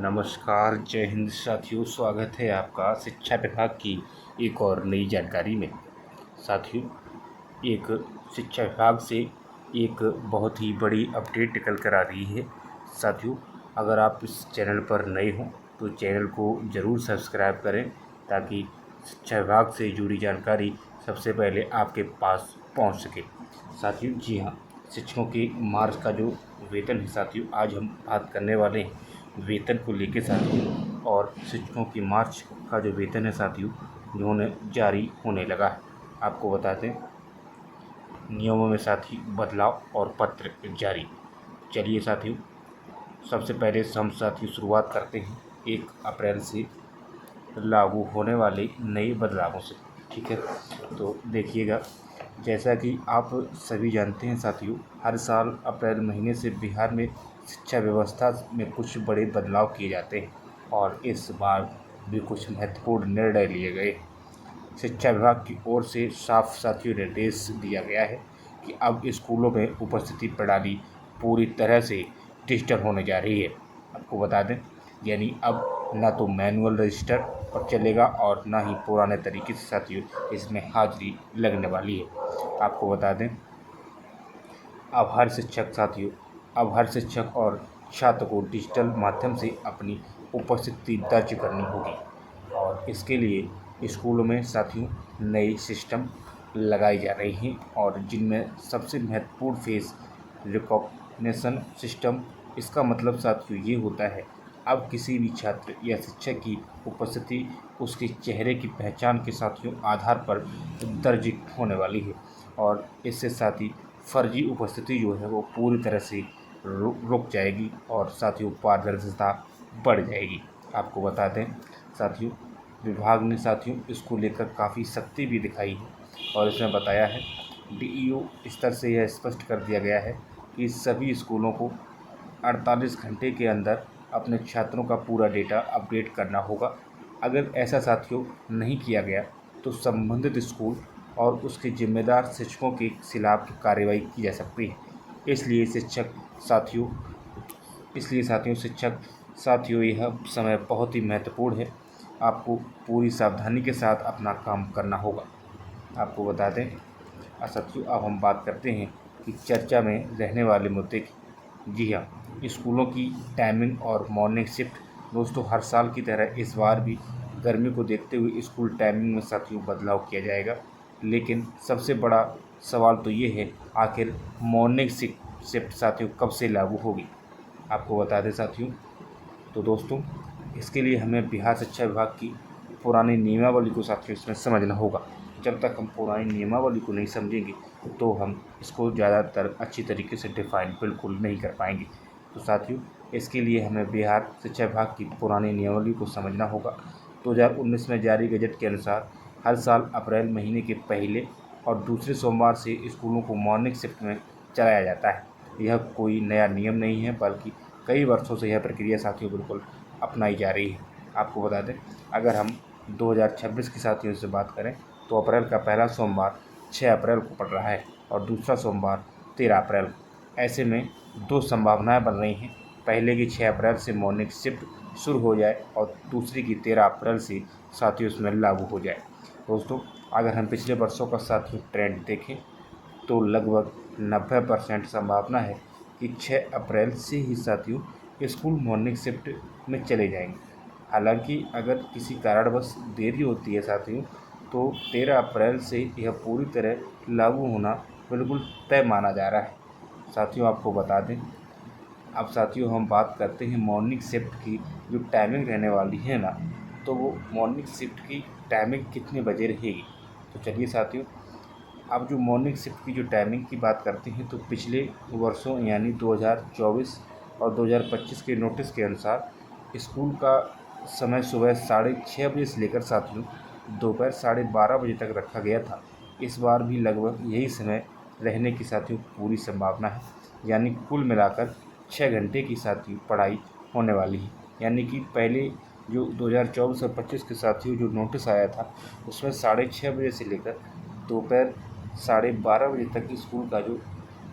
नमस्कार, जय हिंद साथियों। स्वागत है आपका शिक्षा विभाग की एक और नई जानकारी में। साथियों, एक शिक्षा विभाग से एक बहुत ही बड़ी अपडेट निकल कर आ रही है। साथियों, अगर आप इस चैनल पर नए हों तो चैनल को ज़रूर सब्सक्राइब करें ताकि शिक्षा विभाग से जुड़ी जानकारी सबसे पहले आपके पास पहुंच सके। साथियों, जी हाँ, शिक्षकों के मार्च का जो वेतन है साथियों, आज हम बात करने वाले हैं वेतन को लेकर साथियों। और शिक्षकों की मार्च का जो वेतन है साथियों, जो जारी होने लगा है। आपको बता दें, नियमों में साथी बदलाव और पत्र जारी। चलिए साथियों, सबसे पहले हम साथियों शुरुआत करते हैं 1 अप्रैल से लागू होने वाले नए बदलावों से। ठीक है, तो देखिएगा, जैसा कि आप सभी जानते हैं साथियों, हर साल अप्रैल महीने से बिहार में शिक्षा व्यवस्था में कुछ बड़े बदलाव किए जाते हैं और इस बार भी कुछ महत्वपूर्ण निर्णय लिए गए। शिक्षा विभाग की ओर से साफ साथियों निर्देश दिया गया है कि अब स्कूलों में उपस्थिति प्रणाली पूरी तरह से डिजिटल होने जा रही है। आपको बता दें, यानी अब ना तो मैनुअल रजिस्टर पर चलेगा और ना ही पुराने तरीके से साथियों इसमें हाजिरी लगने वाली है। आपको बता दें, अब हर शिक्षक और छात्र को डिजिटल माध्यम से अपनी उपस्थिति दर्ज करनी होगी और इसके लिए स्कूलों में साथियों नए सिस्टम लगाए जा रहे हैं और जिनमें सबसे महत्वपूर्ण फेस रिकॉग्निशन सिस्टम। इसका मतलब साथियों ये होता है, अब किसी भी छात्र या शिक्षक की उपस्थिति उसके चेहरे की पहचान के साथियों आधार पर दर्ज होने वाली है और इससे साथ ही फर्जी उपस्थिति जो है वो पूरी तरह से रुक जाएगी और साथियों पारदर्शिता बढ़ जाएगी। आपको बता दें साथियों, विभाग ने साथियों इसको लेकर काफ़ी सख्ती भी दिखाई है और इसमें बताया है, डीईओ स्तर से यह स्पष्ट कर दिया गया है कि सभी स्कूलों को 48 घंटे के अंदर अपने छात्रों का पूरा डेटा अपडेट करना होगा। अगर ऐसा साथियों नहीं किया गया तो संबंधित स्कूल और उसके जिम्मेदार शिक्षकों के खिलाफ कार्रवाई की जा सकती है। इसलिए शिक्षक साथियों यह समय बहुत ही महत्वपूर्ण है। आपको पूरी सावधानी के साथ अपना काम करना होगा। आपको बता दें साथियों, अब हम बात करते हैं कि चर्चा में रहने वाले मुद्दे की। जी हाँ, स्कूलों की टाइमिंग और मॉर्निंग शिफ्ट। दोस्तों, हर साल की तरह इस बार भी गर्मी को देखते हुए स्कूल टाइमिंग में साथियों बदलाव किया जाएगा, लेकिन सबसे बड़ा सवाल तो ये है, आखिर मॉर्निंग शिफ्ट साथियों कब से लागू होगी। आपको बता दें साथियों, तो दोस्तों इसके लिए हमें बिहार शिक्षा विभाग की पुरानी नियमावली को साथियों इसमें समझना होगा। जब तक हम पुरानी नियमावली को नहीं समझेंगे तो हम इसको ज़्यादातर अच्छी तरीके से डिफाइन बिल्कुल नहीं कर पाएंगे। तो साथियों, इसके लिए हमें बिहार शिक्षा विभाग की पुरानी नियमावली को समझना होगा। 2019 में जारी गजट के अनुसार हर साल अप्रैल महीने के पहले और दूसरे सोमवार से स्कूलों को मॉर्निंग शिफ्ट में चलाया जाता है। यह कोई नया नियम नहीं है, बल्कि कई वर्षों से यह प्रक्रिया साथियों बिल्कुल अपनाई जा रही है। आपको बता दें, अगर हम 2026 की साथियों से बात करें तो अप्रैल का पहला सोमवार 6 अप्रैल को पड़ रहा है और दूसरा सोमवार 13 अप्रैल को। ऐसे में दो संभावनाएं बन रही हैं, पहले की 6 अप्रैल से मॉर्निंग शिफ्ट शुरू हो जाए और दूसरी की 13 अप्रैल से साथियों उसमें लागू हो जाए। दोस्तों, अगर हम पिछले वर्षों का साथियों ट्रेंड देखें तो लगभग 90% संभावना है कि 6 अप्रैल से ही साथियों स्कूल मॉर्निंग शिफ्ट में चले जाएंगे। हालांकि अगर किसी कारणवश देरी होती है साथियों तो 13 अप्रैल से यह पूरी तरह लागू होना बिल्कुल तय माना जा रहा है। साथियों, आपको बता दें, अब साथियों हम बात करते हैं मॉर्निंग शिफ्ट की जो टाइमिंग रहने वाली है ना, तो वो मॉर्निंग शिफ्ट की टाइमिंग कितने बजे रहेगी। तो चलिए साथियों, अब जो मॉर्निंग शिफ्ट की जो टाइमिंग की बात करते हैं तो पिछले वर्षों यानी 2024 और 2025 के नोटिस के अनुसार स्कूल का समय सुबह 6:30 बजे से लेकर साथियों दोपहर 12:30 बजे तक रखा गया था। इस बार भी लगभग यही समय रहने की साथियों पूरी संभावना है, यानी कुल मिलाकर 6 घंटे की साथियों पढ़ाई होने वाली है। यानी कि पहले जो 2024 और 25 के साथियों जो नोटिस आया था उसमें 6:30 बजे से लेकर दोपहर 12:30 बजे तक स्कूल का जो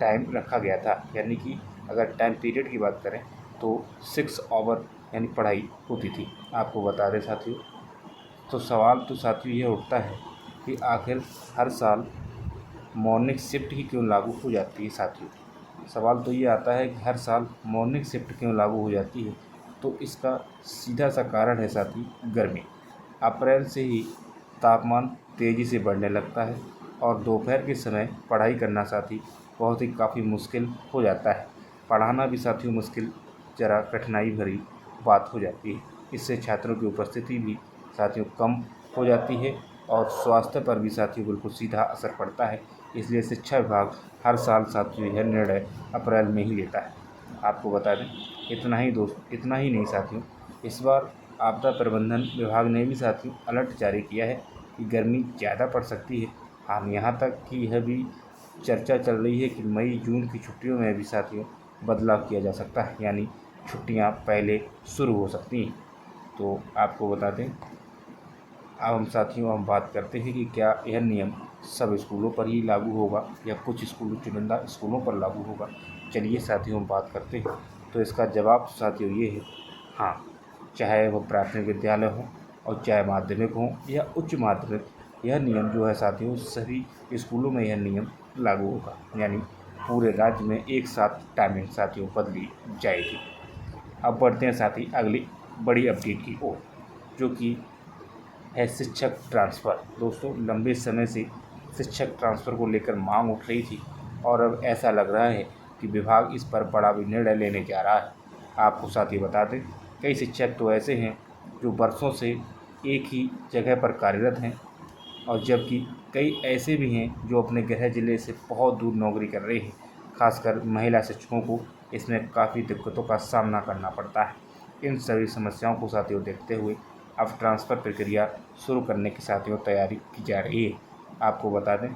टाइम रखा गया था, यानी कि अगर टाइम पीरियड की बात करें तो 6 आवर यानी पढ़ाई होती थी। आपको बता दें साथियों, तो सवाल तो साथियों ये उठता है कि आखिर हर साल मॉर्निंग शिफ्ट ही क्यों लागू हो जाती है। साथियों, सवाल तो ये आता है कि हर साल मॉर्निंग शिफ्ट क्यों लागू हो जाती है। तो इसका सीधा सा कारण है साथी गर्मी। अप्रैल से ही तापमान तेज़ी से बढ़ने लगता है और दोपहर के समय पढ़ाई करना साथी बहुत ही काफ़ी मुश्किल हो जाता है। पढ़ाना भी साथियों मुश्किल, ज़रा कठिनाई भरी बात हो जाती है। इससे छात्रों की उपस्थिति भी साथियों कम हो जाती है और स्वास्थ्य पर भी साथियों बिल्कुल सीधा असर पड़ता है। इसलिए शिक्षा विभाग हर साल साथियों यह निर्णय अप्रैल में ही लेता है। आपको बता दें, इतना ही नहीं साथियों, इस बार आपदा प्रबंधन विभाग ने भी साथियों अलर्ट जारी किया है कि गर्मी ज़्यादा पड़ सकती है। हम यहाँ तक कि यह भी चर्चा चल रही है कि मई जून की छुट्टियों में भी साथियों बदलाव किया जा सकता है, यानी छुट्टियाँ पहले शुरू हो सकती हैं। तो आपको बता दें, अब हम साथियों बात करते हैं कि क्या यह नियम सब स्कूलों पर ही लागू होगा या कुछ चुनिंदा स्कूलों पर लागू होगा। चलिए साथियों हम बात करते हैं। तो इसका जवाब साथियों ये है, हाँ, चाहे वह प्राथमिक विद्यालय हो और चाहे माध्यमिक हो या उच्च माध्यमिक, यह नियम जो है साथियों सभी स्कूलों में यह नियम लागू होगा, यानी पूरे राज्य में एक साथ टाइमिंग साथियों बदली जाएगी। अब बढ़ते हैं साथी अगली बड़ी अपडेट की ओर, जो कि है शिक्षक ट्रांसफ़र। दोस्तों, लंबे समय से शिक्षक ट्रांसफ़र को लेकर मांग उठ रही थी और अब ऐसा लग रहा है कि विभाग इस पर बड़ा भी निर्णय लेने जा रहा है। आपको साथ ही बता दें, कई शिक्षक तो ऐसे हैं जो वर्षों से एक ही जगह पर कार्यरत हैं और जबकि कई ऐसे भी हैं जो अपने गृह जिले से बहुत दूर नौकरी कर रहे हैं। खासकर महिला शिक्षकों को इसमें काफ़ी दिक्कतों का सामना करना पड़ता है। इन सभी समस्याओं को साथियों देखते हुए अब ट्रांसफ़र प्रक्रिया शुरू करने की साथियों तैयारी की जा रही है। आपको बता दें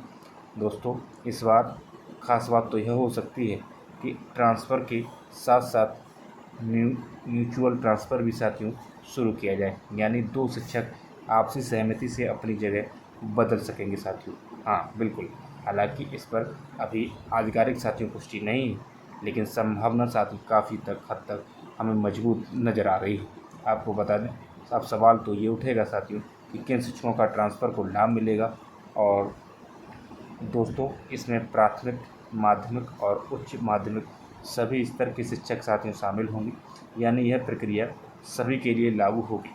दोस्तों, इस बार ख़ास बात तो यह हो सकती है कि ट्रांसफ़र के साथ साथ म्यूचुअल ट्रांसफ़र भी साथियों शुरू किया जाए, यानी दो शिक्षक आपसी सहमति से अपनी जगह बदल सकेंगे साथियों। हाँ बिल्कुल, हालांकि इस पर अभी आधिकारिक साथियों पुष्टि नहीं है, लेकिन संभावना साथियों काफ़ी हद तक हमें मजबूत नज़र आ रही है। आपको बता दें, अब सवाल तो ये उठेगा साथियों कि किन शिक्षकों का ट्रांसफ़र को लाभ मिलेगा। और दोस्तों, इसमें प्राथमिक, माध्यमिक और उच्च माध्यमिक सभी स्तर के शिक्षक साथियों शामिल होंगे, यानी यह प्रक्रिया सभी के लिए लागू होगी।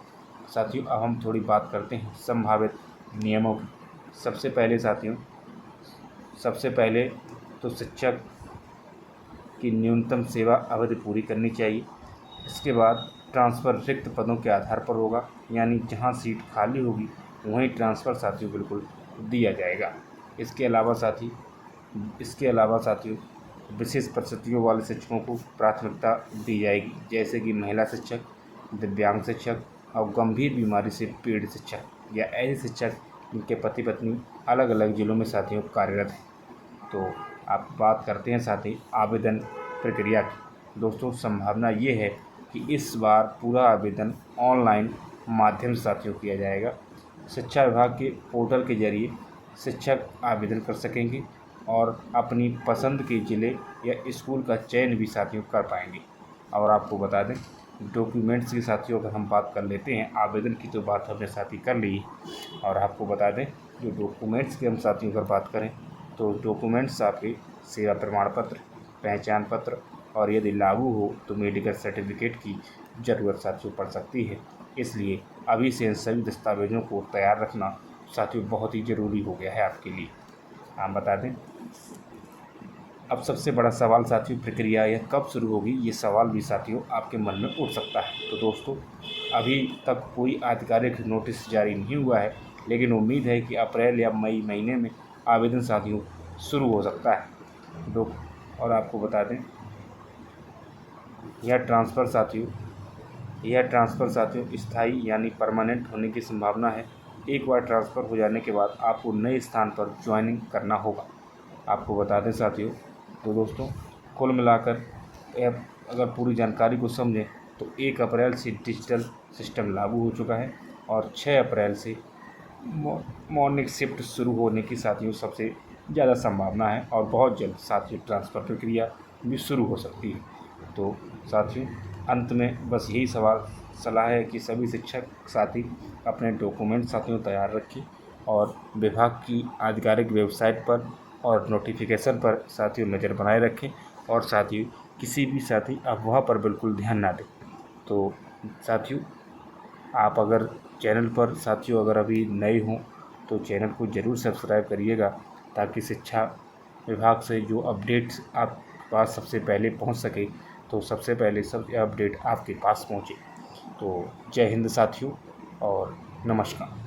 साथियों, अब हम थोड़ी बात करते हैं संभावित नियमों की। सबसे पहले तो शिक्षक की न्यूनतम सेवा अवधि पूरी करनी चाहिए। इसके बाद ट्रांसफ़र रिक्त पदों के आधार पर होगा, यानी जहां सीट खाली होगी वहीं ट्रांसफ़र साथियों बिल्कुल दिया जाएगा। इसके अलावा साथियों विशेष परिस्थितियों वाले शिक्षकों को प्राथमिकता दी जाएगी, जैसे कि महिला शिक्षक, दिव्यांग शिक्षक और गंभीर बीमारी से पीड़ित शिक्षक या ऐसे शिक्षक जिनके पति पत्नी अलग अलग जिलों में साथियों कार्यरत हैं। तो आप बात करते हैं साथी आवेदन प्रक्रिया की। दोस्तों, संभावना ये है कि इस बार पूरा आवेदन ऑनलाइन माध्यम से साथियों किया जाएगा। शिक्षा विभाग के पोर्टल के जरिए शिक्षक आवेदन कर सकेंगे और अपनी पसंद के ज़िले या स्कूल का चयन भी साथियों कर पाएंगे। और आपको बता दें, डॉक्यूमेंट्स की साथियों अगर हम बात कर लेते हैं, आवेदन की तो बात हमने साथी कर ली है। और आपको बता दें, जो डॉक्यूमेंट्स की हम साथियों अगर बात करें तो डॉक्यूमेंट्स आपके सेवा प्रमाण पत्र, पहचान पत्र और यदि लागू हो तो मेडिकल सर्टिफिकेट की ज़रूरत साथियों पड़ सकती है। इसलिए अभी से इन सभी दस्तावेज़ों को तैयार रखना साथियों बहुत ही ज़रूरी हो गया है आपके लिए। हम बता दें, अब सबसे बड़ा सवाल साथियों प्रक्रिया यह कब शुरू होगी, ये सवाल भी साथियों आपके मन में उठ सकता है। तो दोस्तों, अभी तक कोई आधिकारिक नोटिस जारी नहीं हुआ है, लेकिन उम्मीद है कि अप्रैल या मई महीने में आवेदन साथियों शुरू हो सकता है। और आपको बता दें, यह ट्रांसफ़र साथियों स्थायी यानी परमानेंट होने की संभावना है। एक बार ट्रांसफ़र हो जाने के बाद आपको नए स्थान पर ज्वाइनिंग करना होगा। आपको बता दें साथियों, तो दोस्तों कुल मिलाकर अगर पूरी जानकारी को समझें तो 1 अप्रैल से डिजिटल सिस्टम लागू हो चुका है और 6 अप्रैल से मॉर्निंग शिफ्ट शुरू होने की साथियों सबसे ज़्यादा संभावना है और बहुत जल्द साथियों ट्रांसफ़र प्रक्रिया भी शुरू हो सकती है। तो साथियों, अंत में बस यही सलाह है कि सभी शिक्षक साथी अपने डॉक्यूमेंट साथियों तैयार रखें और विभाग की आधिकारिक वेबसाइट पर और नोटिफिकेशन पर साथियों नज़र बनाए रखें और साथियों किसी भी साथी अफवाह पर बिल्कुल ध्यान ना दें। तो साथियों आप अगर चैनल पर साथियों अगर अभी नए हों तो चैनल को ज़रूर सब्सक्राइब करिएगा ताकि शिक्षा विभाग से जो अपडेट्स आपके पास सबसे पहले पहुंच सके, तो सबसे पहले सब अपडेट आपके पास पहुंचे। तो जय हिंद साथियों और नमस्कार।